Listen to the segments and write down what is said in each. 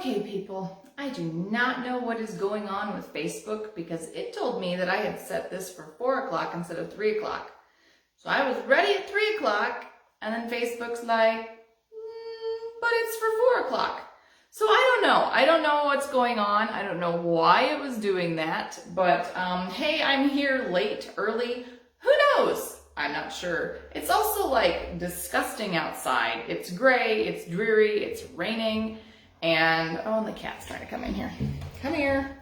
Okay, people, I do not know what is going on with Facebook because it told me that I had set this for 4 o'clock instead of 3 o'clock. So I was ready at 3 o'clock and then Facebook's like, but it's for 4 o'clock. So I don't know. I don't know what's going on. I don't know why it was doing that, but hey, I'm here late, early. Who knows? I'm not sure. It's also like disgusting outside. It's gray, it's dreary, it's raining. And, oh, and the cat's trying to come in here. Come here.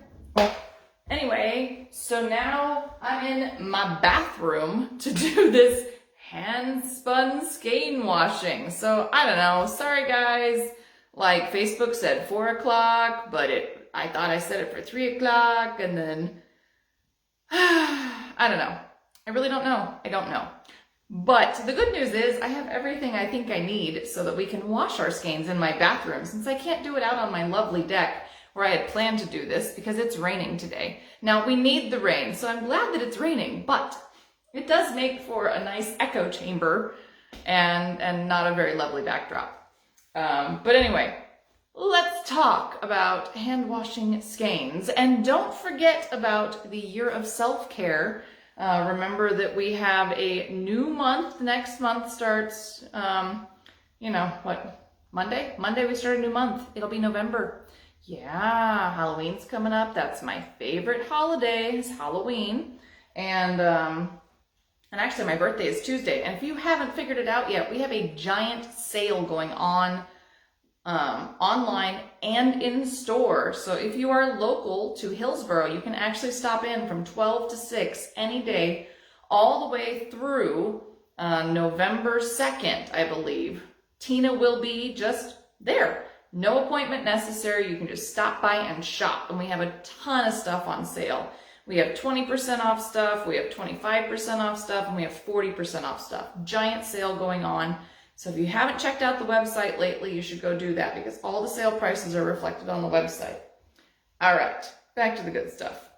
Anyway, so now I'm in my bathroom to do this hand-spun skein washing. So, I don't know. Sorry, guys. Like, Facebook said 4 o'clock, but I thought I set it for 3 o'clock, and then, I don't know. I really don't know. I don't know. But the good news is I have everything I think I need so that we can wash our skeins in my bathroom, since I can't do it out on my lovely deck where I had planned to do this because it's raining today. Now, we need the rain, so I'm glad that it's raining, but it does make for a nice echo chamber and not a very lovely backdrop. But anyway, let's talk about hand washing skeins, and don't forget about the year of self-care. Remember that we have a new month. Next month starts, you know, what, Monday? Monday we start a new month. It'll be November. Yeah, Halloween's coming up. That's my favorite holiday, is Halloween. And actually my birthday is Tuesday. And if you haven't figured it out yet, we have a giant sale going on online and in store. So if you are local to Hillsboro, you can actually stop in from 12 to 6 any day, all the way through November 2nd, I believe. Tina will be just there. No appointment necessary. You can just stop by and shop. And we have a ton of stuff on sale. We have 20% off stuff, we have 25% off stuff, and we have 40% off stuff. Giant sale going on. So if you haven't checked out the website lately, you should go do that because all the sale prices are reflected on the website. All right, back to the good stuff.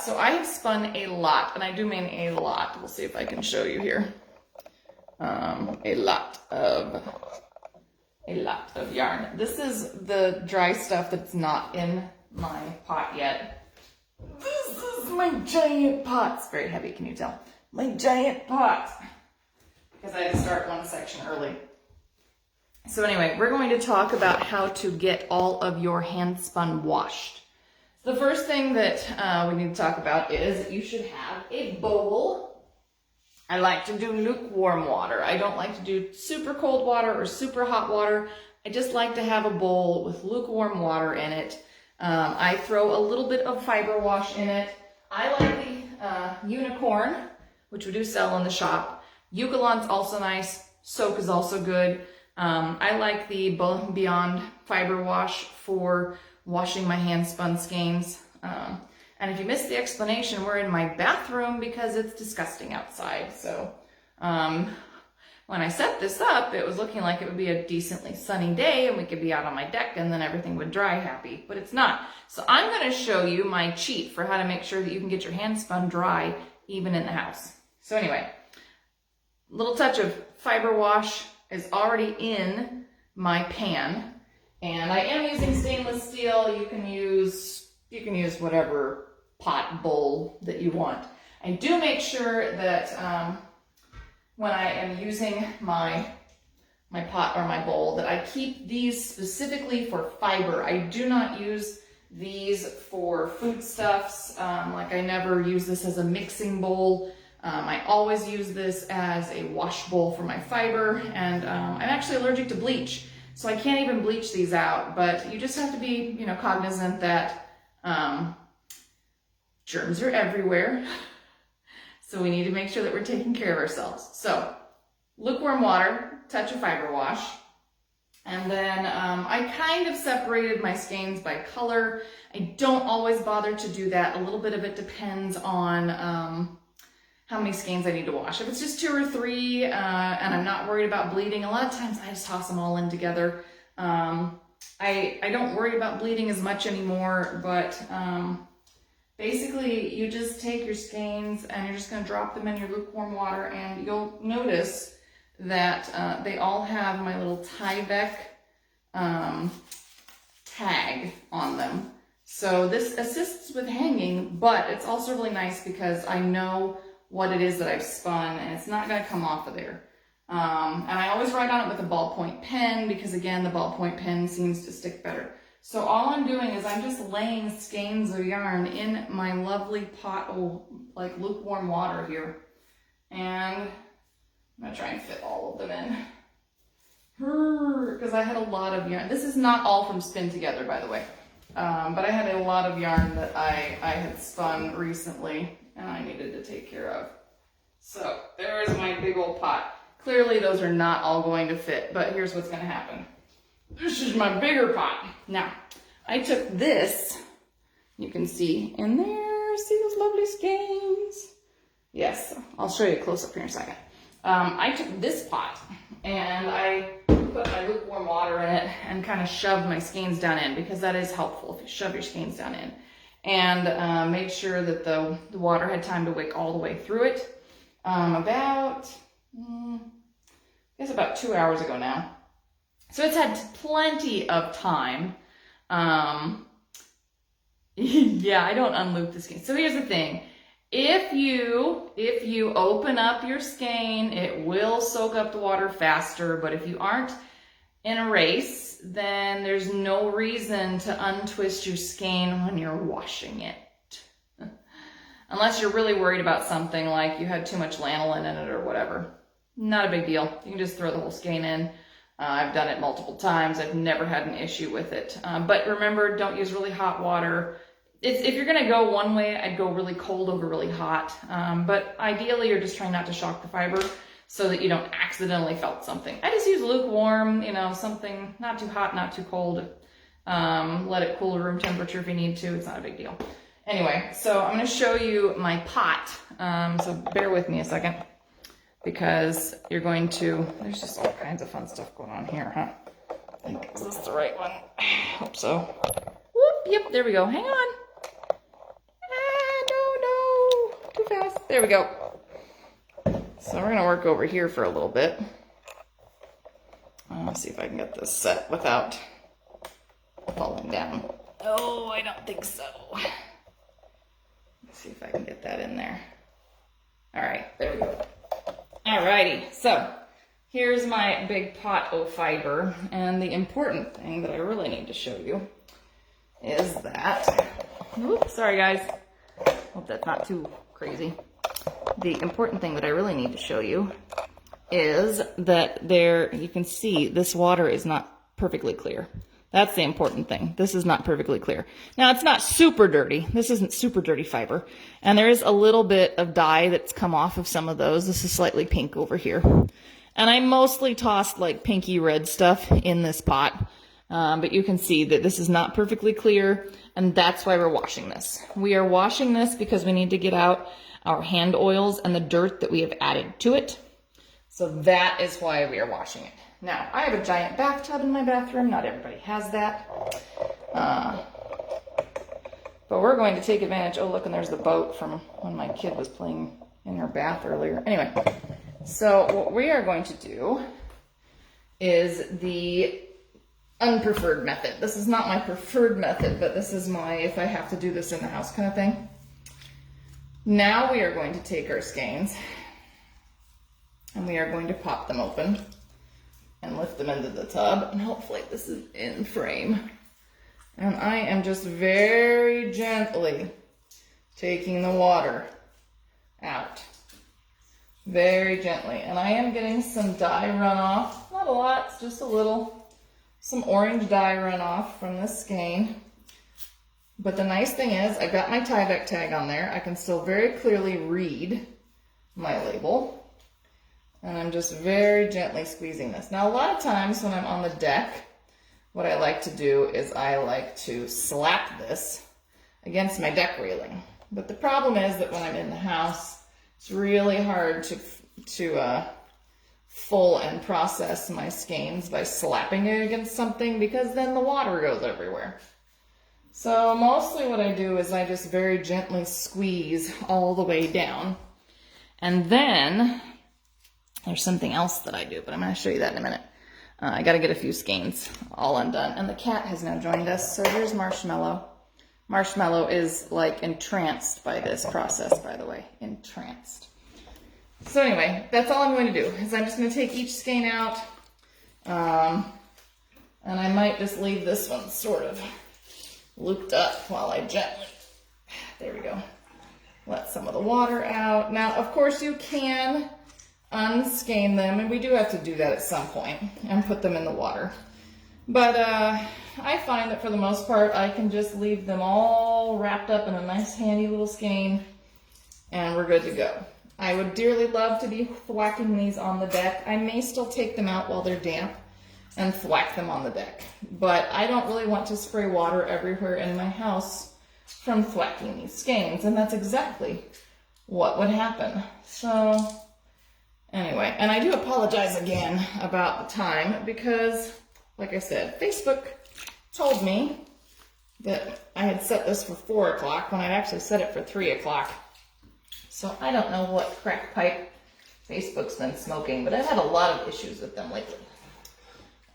So I have spun a lot, and I do mean a lot. We'll see if I can show you here. A lot of yarn. This is the dry stuff that's not in my pot yet. This is my giant pot. It's very heavy, can you tell? My giant pot. Because I had to start one section early. So anyway, we're going to talk about how to get all of your hand spun washed. So the first thing that we need to talk about is you should have a bowl. I like to do lukewarm water. I don't like to do super cold water or super hot water. I just like to have a bowl with lukewarm water in it. I throw a little bit of fiber wash in it. I like the unicorn, which we do sell in the shop. Eucalypt's also nice. Soak is also good. I like the Beyond Fiber Wash for washing my hand-spun skeins. And if you missed the explanation, we're in my bathroom because it's disgusting outside. So when I set this up, it was looking like it would be a decently sunny day and we could be out on my deck and then everything would dry happy, but it's not. So I'm going to show you my cheat for how to make sure that you can get your hand spun dry even in the house. So anyway, little touch of fiber wash is already in my pan, and I am using stainless steel. You can use whatever pot bowl that you want. I do make sure that when I am using my pot or my bowl that I keep these specifically for fiber. I do not use these for foodstuffs. Like I never use this as a mixing bowl. I always use this as a wash bowl for my fiber, and I'm actually allergic to bleach, so I can't even bleach these out, but you just have to be, you know, cognizant that germs are everywhere, so we need to make sure that we're taking care of ourselves. So, lukewarm water, touch of fiber wash, and then I kind of separated my skeins by color. I don't always bother to do that. A little bit of it depends on how many skeins I need to wash. If it's just 2 or 3 and I'm not worried about bleeding, a lot of times I just toss them all in together. I don't worry about bleeding as much anymore, but basically you just take your skeins and you're just going to drop them in your lukewarm water, and you'll notice that they all have my little Tyvek tag on them. So this assists with hanging, but it's also really nice because I know what it is that I've spun and it's not gonna come off of there. And I always write on it with a ballpoint pen because again, the ballpoint pen seems to stick better. So all I'm doing is I'm just laying skeins of yarn in my lovely pot of like lukewarm water here. And I'm gonna try and fit all of them in. Because I had a lot of yarn. This is not all from Spin Together, by the way. But I had a lot of yarn that I had spun recently and I needed to take care of. So there is my big old pot. Clearly those are not all going to fit, but here's what's gonna happen. This is my bigger pot. Now, I took this, you can see in there, see those lovely skeins? Yes, I'll show you a close up here in a second. I took this pot and I put my lukewarm water in it and kind of shoved my skeins down in because that is helpful if you shove your skeins down in. And made sure that the water had time to wick all the way through it. About 2 hours ago now. So it's had plenty of time. Yeah, I don't unloop the skein. So here's the thing. If you open up your skein, it will soak up the water faster, but if you aren't in a race, then there's no reason to untwist your skein when you're washing it. Unless you're really worried about something like you had too much lanolin in it or whatever. Not a big deal. You can just throw the whole skein in. I've done it multiple times. I've never had an issue with it. But remember, don't use really hot water. If you're gonna go one way, I'd go really cold over really hot. But ideally, you're just trying not to shock the fiber so that you don't accidentally felt something. I just use lukewarm, you know, something not too hot, not too cold. Let it cool to room temperature if you need to. It's not a big deal. Anyway, so I'm gonna show you my pot. So bear with me a second because you're going to, there's just all kinds of fun stuff going on here, huh? I think, is this the right one? I hope so. Whoop, yep, there we go. Hang on. No, too fast. There we go. So we're gonna work over here for a little bit. Let's see if I can get this set without falling down. Oh, I don't think so. Let's see if I can get that in there. All right, there we go. Alrighty, so here's my big pot of fiber, and the important thing that I really need to show you is that, oops, sorry guys, hope that's not too crazy. The important thing that I really need to show you is that there, you can see this water is not perfectly clear. That's the important thing. This is not perfectly clear. Now, it's not super dirty. This isn't super dirty fiber. And there is a little bit of dye that's come off of some of those. This is slightly pink over here. And I mostly tossed like pinky red stuff in this pot. But you can see that this is not perfectly clear. And that's why we're washing this. We are washing this because we need to get out our hand oils and the dirt that we have added to it. So that is why we are washing it. Now, I have a giant bathtub in my bathroom. Not everybody has that. But we're going to take advantage. Oh, look, and there's the boat from when my kid was playing in her bath earlier. Anyway, so what we are going to do is the unpreferred method. This is not my preferred method, but this is my, if I have to do this in the house kind of thing. Now we are going to take our skeins and we are going to pop them open and lift them into the tub, and hopefully this is in frame. And I am just very gently taking the water out. Very gently. And I am getting some dye runoff. Not a lot, it's just a little. Some orange dye runoff from this skein. But the nice thing is, I've got my Tyvek tag on there. I can still very clearly read my label. And I'm just very gently squeezing this. Now, a lot of times when I'm on the deck, what I like to do is I like to slap this against my deck railing. But the problem is that when I'm in the house, it's really hard to full and process my skeins by slapping it against something because then the water goes everywhere. So mostly what I do is I just very gently squeeze all the way down. And then there's something else that I do, but I'm going to show you that in a minute. I gotta get a few skeins all undone. And the cat has now joined us. So here's Marshmallow. Marshmallow is like entranced by this process, by the way, entranced. So anyway, that's all I'm going to do, is I'm just going to take each skein out, and I might just leave this one sort of looped up while I gently, there we go, let some of the water out. Now, of course, you can unskein them, and we do have to do that at some point, and put them in the water. But I find that for the most part, I can just leave them all wrapped up in a nice handy little skein, and we're good to go. I would dearly love to be thwacking these on the deck. I may still take them out while they're damp and thwack them on the deck, but I don't really want to spray water everywhere in my house from thwacking these skeins, and that's exactly what would happen. So anyway, and I do apologize again about the time because, like I said, Facebook told me that I had set this for 4 o'clock when I'd actually set it for 3 o'clock. So I don't know what crack pipe Facebook's been smoking, but I've had a lot of issues with them lately.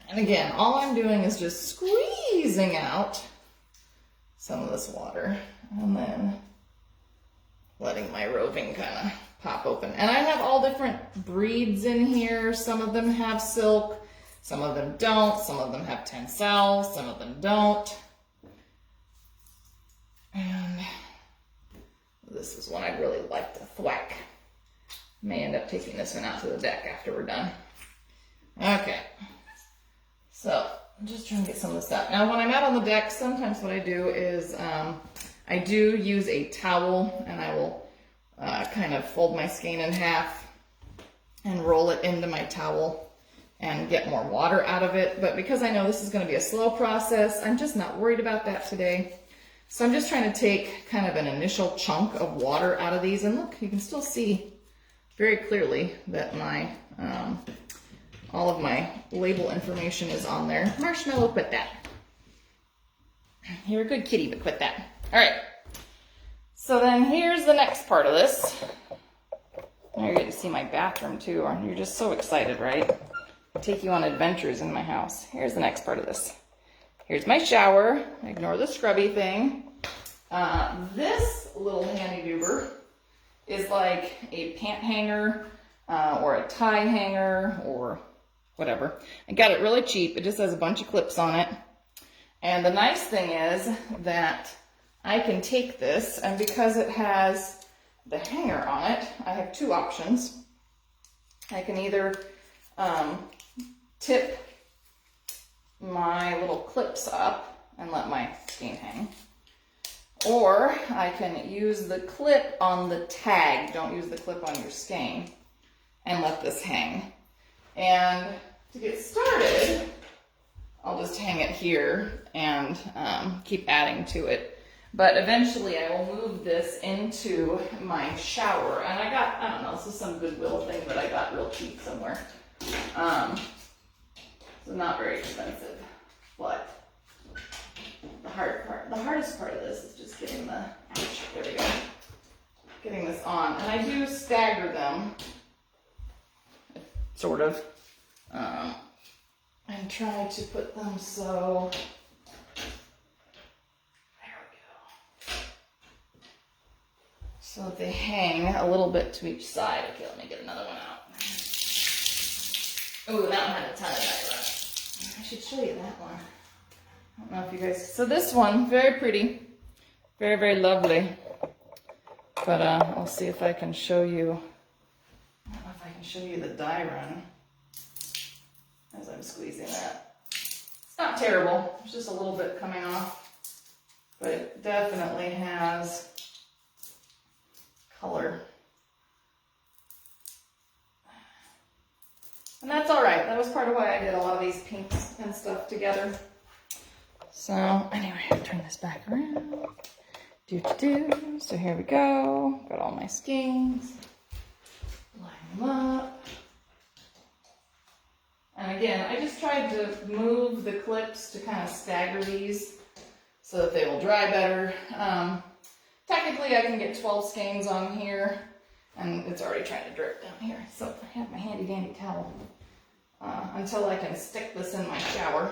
And again, all I'm doing is just squeezing out some of this water and then letting my roving kind of pop open. And I have all different breeds in here. Some of them have silk, some of them don't, some of them have tencel, some of them don't. And this is one I'd really like to thwack. May end up taking this one out to the deck after we're done. Okay, so I'm just trying to get some of this out. Now when I'm out on the deck, sometimes what I do is I do use a towel, and I will kind of fold my skein in half and roll it into my towel and get more water out of it. But because I know this is going to be a slow process, I'm just not worried about that today. So I'm just trying to take kind of an initial chunk of water out of these. And look, you can still see very clearly that my all of my label information is on there. Marshmallow, quit that. You're a good kitty, but quit that. All right. So then here's the next part of this. Now you're getting to see my bathroom too. You're just so excited, right? I take you on adventures in my house. Here's the next part of this. Here's my shower. Ignore the scrubby thing. This little handy doober is like a pant hanger or a tie hanger or whatever. I got it really cheap. It just has a bunch of clips on it. And the nice thing is that I can take this, and because it has the hanger on it, I have 2 options. I can either tip my little clips up and let my skein hang, or I can use the clip on the tag, don't use the clip on your skein, and let this hang. And to get started, I'll just hang it here and keep adding to it. But eventually I will move this into my shower. And I got, I don't know, this is some Goodwill thing that I got real cheap somewhere. So not very expensive, but the hardest part of this is just getting the, there we go, getting this on. And I do stagger them, sort of, and try to put them so, there we go, so that they hang a little bit to each side. Okay, let me get another one out. Oh, that one had a ton of dye on it. I should show you that one. I don't know if you guys, so this one, very pretty, very, very lovely. But I'll see if I can show you, I don't know if I can show you the dye run as I'm squeezing that. It's not terrible, there's just a little bit coming off, but it definitely has color. And that's all right. That was part of why I did a lot of these pinks and stuff together. So anyway, I'll turn this back around. So here we go. Got all my skeins. Line them up. And again, I just tried to move the clips to kind of stagger these so that they will dry better. Technically, I can get 12 skeins on here, and it's already trying to drip down here. So I have my handy dandy towel. until I can stick this in my shower.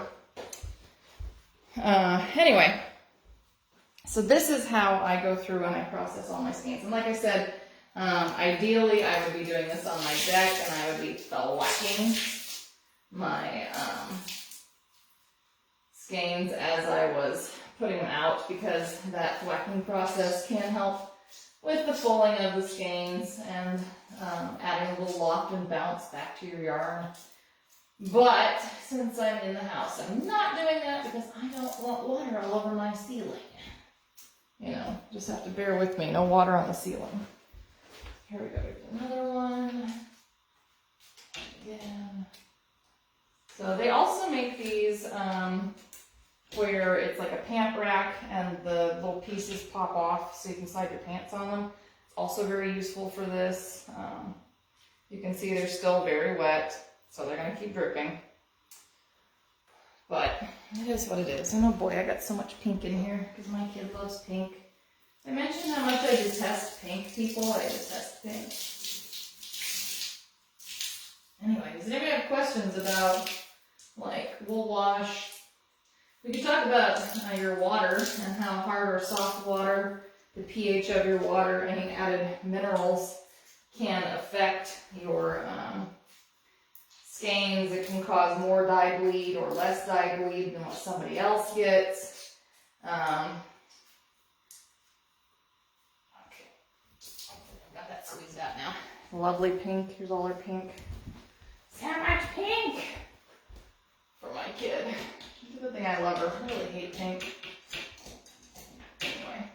Anyway, so this is how I go through and I process all my skeins. And like I said, ideally I would be doing this on my deck, and I would be thwacking my skeins as I was putting them out, because that thwacking process can help with the pulling of the skeins and adding a little loft and bounce back to your yarn. But since I'm in the house, I'm not doing that because I don't want water all over my ceiling. You know, just have to bear with me. No water on the ceiling. Here we go. Here's another one. Again. So they also make these where it's like a pant rack and the little pieces pop off so you can slide your pants on them. It's also very useful for this. You can see they're still very wet, so they're going to keep dripping. But it is what it is. And oh boy, I got so much pink in here because my kid loves pink. I mentioned how much I detest pink, people. I detest pink. Anyway, does anybody have questions about, like, wool wash? We could talk about your water and how hard or soft water, the pH of your water, any added minerals can affect your skeins. It can cause more dye bleed or less dye bleed than what somebody else gets. Okay, I've got that squeezed out now. Lovely pink. Here's all our pink. So much pink for my kid. It's a good thing I love her. I really hate pink. Anyway,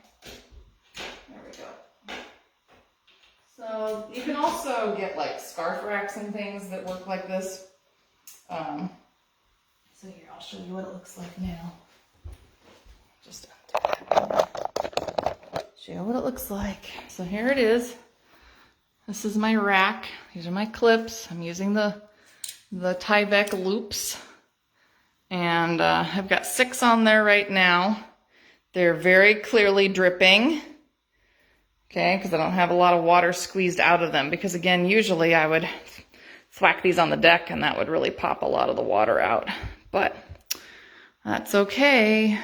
there we go. So you can also get like scarf racks and things that work like this. So here, I'll show you what it looks like now. Just show you what it looks like. So here it is. This is my rack. These are my clips. I'm using the Tyvek loops. And I've got 6 on there right now. They're very clearly dripping. Okay, because I don't have a lot of water squeezed out of them. Because again, usually I would thwack these on the deck and that would really pop a lot of the water out. But that's okay.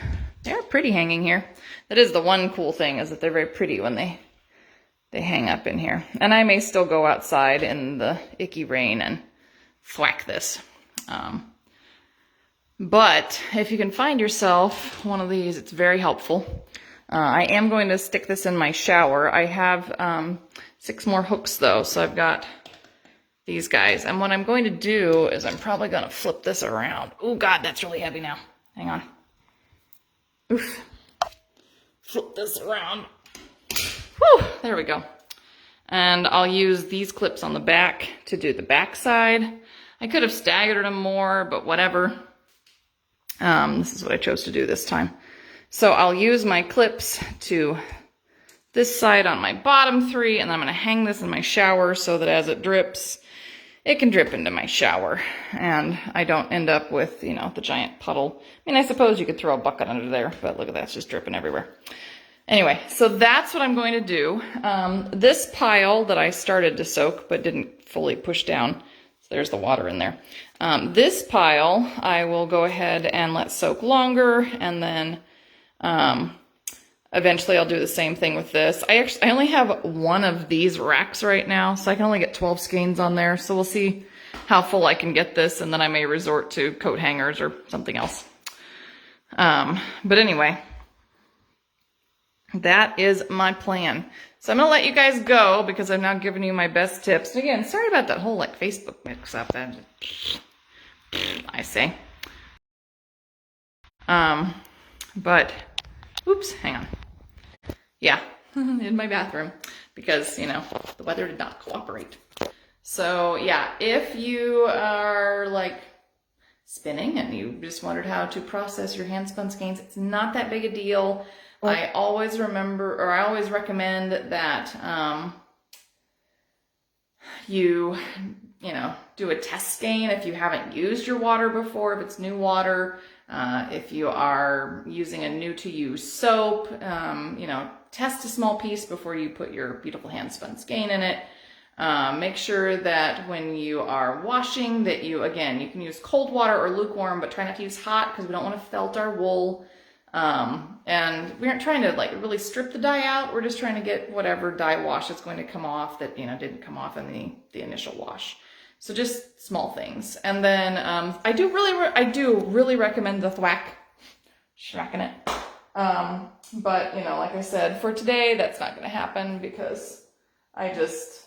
They're pretty hanging here. That is the one cool thing, is that they're very pretty when they hang up in here. And I may still go outside in the icky rain and thwack this. But if you can find yourself one of these, it's very helpful. I am going to stick this in my shower. I have 6 more hooks though, so I've got these guys. And what I'm going to do is I'm probably going to flip this around. Oh God, that's really heavy now. Hang on. Oof. Flip this around. Whew, there we go. And I'll use these clips on the back to do the back side. I could have staggered them more, but whatever. This is what I chose to do this time. So I'll use my clips to this side on my bottom 3, and I'm going to hang this in my shower so that as it drips, it can drip into my shower. And I don't end up with, you know, the giant puddle. I mean, I suppose you could throw a bucket under there, but look at that, it's just dripping everywhere. Anyway, so that's what I'm going to do. This pile that I started to soak but didn't fully push down, so there's the water in there. This pile I will go ahead and let soak longer, and then eventually I'll do the same thing with this. I only have 1 of these racks right now, so I can only get 12 skeins on there. So we'll see how full I can get this, and then I may resort to coat hangers or something else. But anyway, that is my plan. So I'm gonna let you guys go because I've now given you my best tips. And again, sorry about that whole like Facebook mix up. I say. But oops, hang on. Yeah, in my bathroom because, you know, the weather did not cooperate. So yeah, if you are like spinning and you just wondered how to process your hand spun skeins, it's not that big a deal. I always recommend that you know, do a test skein if you haven't used your water before, if it's new water, if you are using a new to use soap, you know, test a small piece before you put your beautiful hand spun skein in it. Make sure that when you are washing that you can use cold water or lukewarm, but try not to use hot because we don't want to felt our wool. And we aren't trying to like really strip the dye out. We're just trying to get whatever dye wash is going to come off that, didn't come off in the initial wash. So just small things. And then, I do really recommend the thwack, smacking it. But like I said, for today, that's not going to happen because I just,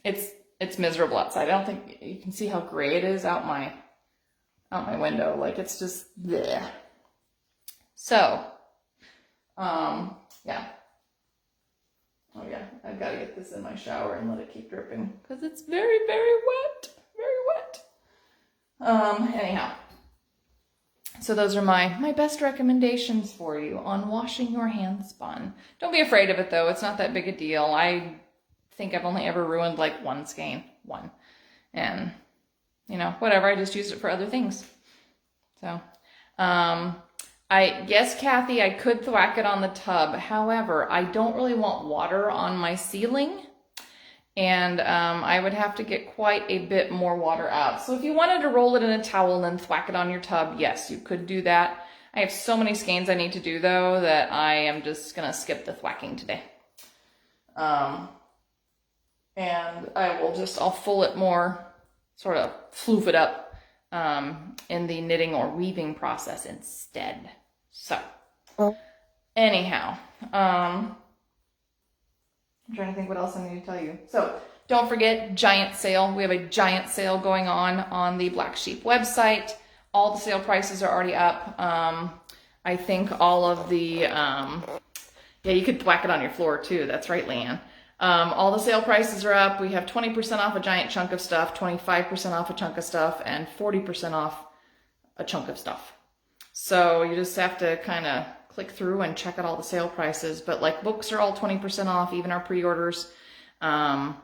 it's miserable outside. I don't think you can see how gray it is out my window. Like it's just bleh. So, yeah. Oh yeah, I've got to get this in my shower and let it keep dripping because it's very, very wet. Very wet. Anyhow. So those are my best recommendations for you on washing your handspun. Don't be afraid of it though. It's not that big a deal. I think I've only ever ruined like one skein. One. And, whatever. I just used it for other things. So, yes, Kathy, I could thwack it on the tub. However, I don't really want water on my ceiling. And I would have to get quite a bit more water out. So if you wanted to roll it in a towel and then thwack it on your tub, yes, you could do that. I have so many skeins I need to do though that I am just gonna skip the thwacking today. And I'll full it more, sort of floof it up in the knitting or weaving process instead. So, anyhow, I'm trying to think what else I need to tell you. So, don't forget, giant sale. We have a giant sale going on the Black Sheep website. All the sale prices are already up. I think all of the, you could thwack it on your floor too. That's right, Leanne. All the sale prices are up. We have 20% off a giant chunk of stuff, 25% off a chunk of stuff, and 40% off a chunk of stuff. So you just have to kind of click through and check out all the sale prices. But like books are all 20% off, even our pre-orders. We want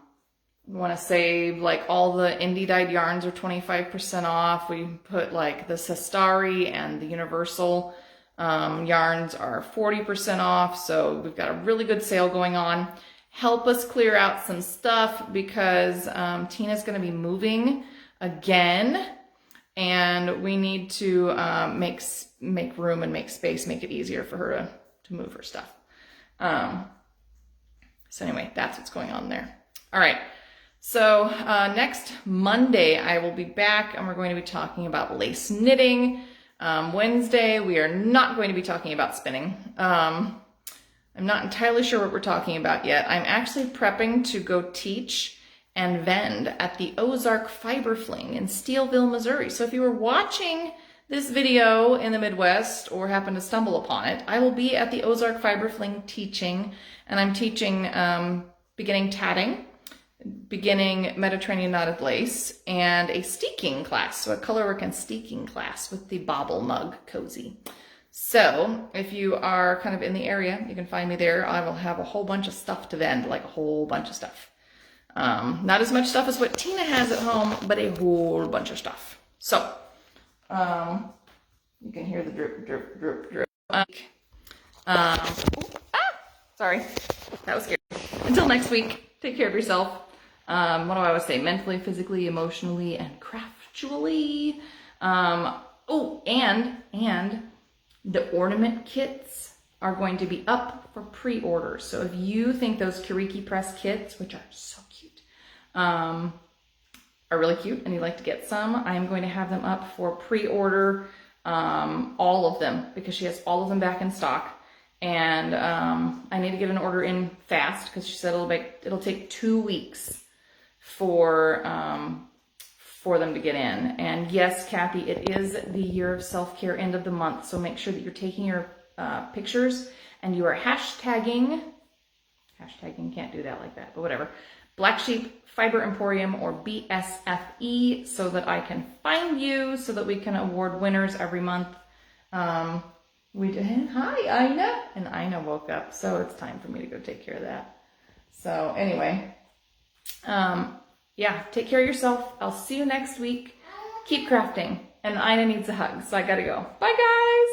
to say like all the indie dyed yarns are 25% off. We put like the Sestari and the Universal yarns are 40% off. So we've got a really good sale going on. Help us clear out some stuff because Tina's going to be moving again. And we need to make room and make space, make it easier for her to move her stuff. So anyway, that's what's going on there. All right. So next Monday, I will be back and we're going to be talking about lace knitting. Wednesday, we are not going to be talking about spinning. I'm not entirely sure what we're talking about yet. I'm actually prepping to go teach and vend at the Ozark Fiber Fling in Steelville, Missouri. So if you were watching this video in the Midwest or happen to stumble upon it, I will be at the Ozark Fiber Fling teaching, and I'm teaching beginning tatting, beginning Mediterranean knotted lace, and a steeking class, so a colorwork and steeking class with the Bobble Mug Cozy. So if you are kind of in the area, you can find me there. I will have a whole bunch of stuff to vend, like a whole bunch of stuff. Not as much stuff as what Tina has at home, but a whole bunch of stuff. So, you can hear the drip, drip, drip, drip. Sorry, that was scary. Until next week, take care of yourself. What do I always say? Mentally, physically, emotionally, and craftually. And the ornament kits are going to be up for pre-order. So if you think those Kiriki Press kits, which are so cute, are really cute and you'd like to get some, I am going to have them up for pre-order, all of them, because she has all of them back in stock. And I need to get an order in fast because she said it'll take 2 weeks for them to get in. And yes, Kathy, it is the year of self-care, end of the month. So make sure that you're taking your pictures and you are hashtagging, can't do that like that, but whatever, Black Sheep Fiber Emporium or BSFE, so that I can find you, so that we can award winners every month. Hi, Ina. And Ina woke up, so it's time for me to go take care of that. So anyway, yeah, take care of yourself. I'll see you next week. Keep crafting. And Ina needs a hug, so I gotta go. Bye, guys.